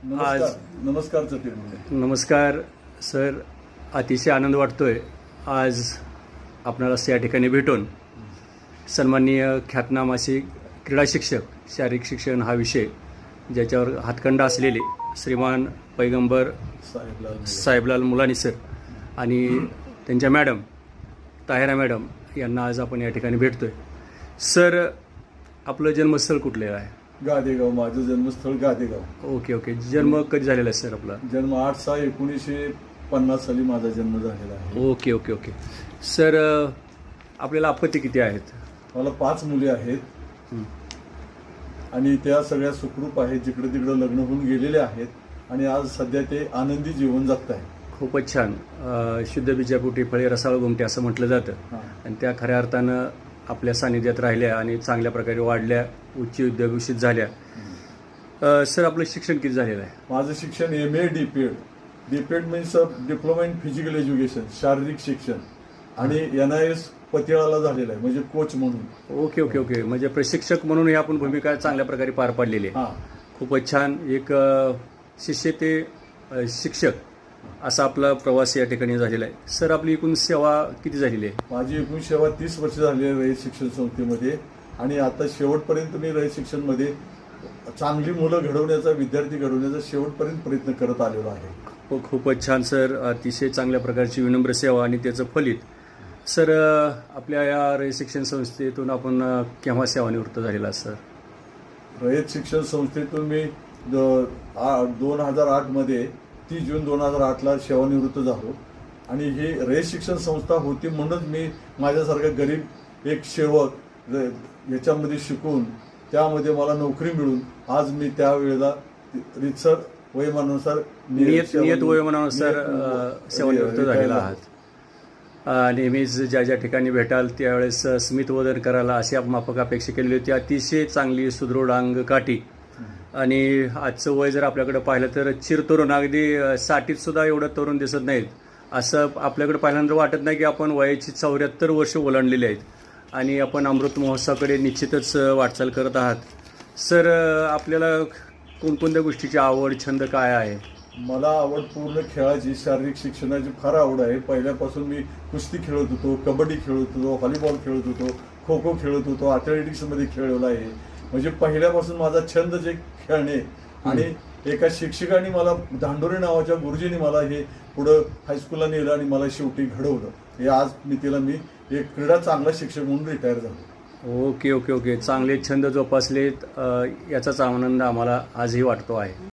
आज नमस्कार जतीन मुंडे. नमस्कार सर, अतिशय आनंद वाटतोय आज आपणाला या ठिकाणी भेटून. सन्माननीय ख्यातनाम असे क्रीडा शिक्षक शारीरिक शिक्षण हा विषय ज्याच्यावर हातखंडा असलेले श्रीमान पैगंबर साहेबलाल मुलानी सर आणि त्यांच्या मॅडम ताहिरा मॅडम यांना आज आपण या ठिकाणी भेटतोय. सर, आपलं जन्मस्थळ कुठले आहे? गादेगाव. माझं जन्मस्थळ गादेगाव. Okay okay. जन्म कधी झालेला आहे सर आपला? जन्म 8/6/1950 साली माझा जन्म झालेला आहे. Okay okay okay. सर, आपल्याला अपत्य किती आहेत? मला 5 मुले आहेत आणि त्या सगळ्या सुखरूप आहेत, जिकडे तिकडे लग्न होऊन गेलेले आहेत आणि आज सध्या ते आनंदी जीवन जगत आहेत. खूपच छान. शुद्ध बीजापोटी फळे रसाळ गोमटे असं म्हटलं जातं आणि त्या खऱ्या अर्थानं आपल्या सानिध्यात राहिल्या आणि चांगल्या प्रकारे वाढल्या, उच्च विद्याभूषित झाल्या. सर, आपलं शिक्षण किती झालेलं आहे? माझं शिक्षण MA DPED. DPED means diploma in physical education, शारीरिक शिक्षण, आणि NIS पतियाळाला झालेलं आहे, म्हणजे कोच म्हणून. Okay okay okay. म्हणजे प्रशिक्षक म्हणून ही आपण भूमिका चांगल्या प्रकारे पार पाडलेली आहे. खूपच छान. एक शिष्य ते शिक्षक असा आपला प्रवास या ठिकाणी झालेला आहे. सर, आपली एकूण सेवा किती झालेली आहे? माझी एकूण सेवा 30 वर्ष झाली आहे रयत शिक्षण संस्थेमध्ये आणि आता शेवटपर्यंत मी रयत शिक्षणमध्ये चांगली मुलं घडवण्याचा, विद्यार्थी घडवण्याचा शेवटपर्यंत प्रयत्न करत आलेलो आहे. खूपच छान सर. अतिशय चांगल्या प्रकारची विनम्र सेवा आणि त्याचं फलित. सर, आपल्या या रयत शिक्षण संस्थेतून आपण केव्हा सेवानिवृत्त झालेला सर? रयत शिक्षण संस्थेतून मी 2008 मध्ये 30 जून 2008ला सेवानिवृत्त झालो आणि ही रयत शिक्षण संस्था होती म्हणूनच मी माझ्यासारखा गरीब एक सेवक याच्यामध्ये शिकून त्यामध्ये मला नोकरी मिळून आज मी त्यावेळेला रितसर वयोमानानुसार नियत वयोमानानुसार सेवानिवृत्त झालेला आहात. नेहमीच ज्या ज्या ठिकाणी भेटाल त्यावेळेस स्मितवदन करायला अशी माफक अपेक्षा केलेली होती. अतिशय चांगली सुदृढ अंग काठी आणि आजचं वय जर आपल्याकडे पाहिलं तर चिरतरुण, अगदी 60त सुद्धा एवढं तरुण दिसत नाहीत. असं आपल्याकडे पाहिल्यानंतर वाटत नाही की आपण वयाची 74 वर्ष ओलांडलेली आहेत आणि आपण अमृत महोत्सवाकडे निश्चितच वाटचाल करत आहात. सर, आपल्याला कोणकोणत्या गोष्टीची आवड, छंद काय आहे? मला आवड पूर्ण खेळाची, शारीरिक शिक्षणाची फार आवड आहे. पहिल्यापासून मी कुस्ती खेळत होतो, कबड्डी खेळत होतो, व्हॉलीबॉल खेळत होतो, खो खो खेळत होतो, अथलेटिक्समध्ये खेळवला आहे. म्हणजे पहिल्यापासून माझा छंद जे खेळणे आणि एका शिक्षकाने मला, धांडोरे नावाच्या गुरुजींनी मला हे पुढं हायस्कूलला नेलं आणि मला शेवटी घडवलं. हे आज मी एक क्रीडा चांगला शिक्षक म्हणून रिटायर झालो. Okay okay okay. चांगले छंद जोपासलेत याचाच आनंद आम्हाला आजही वाटतो आहे.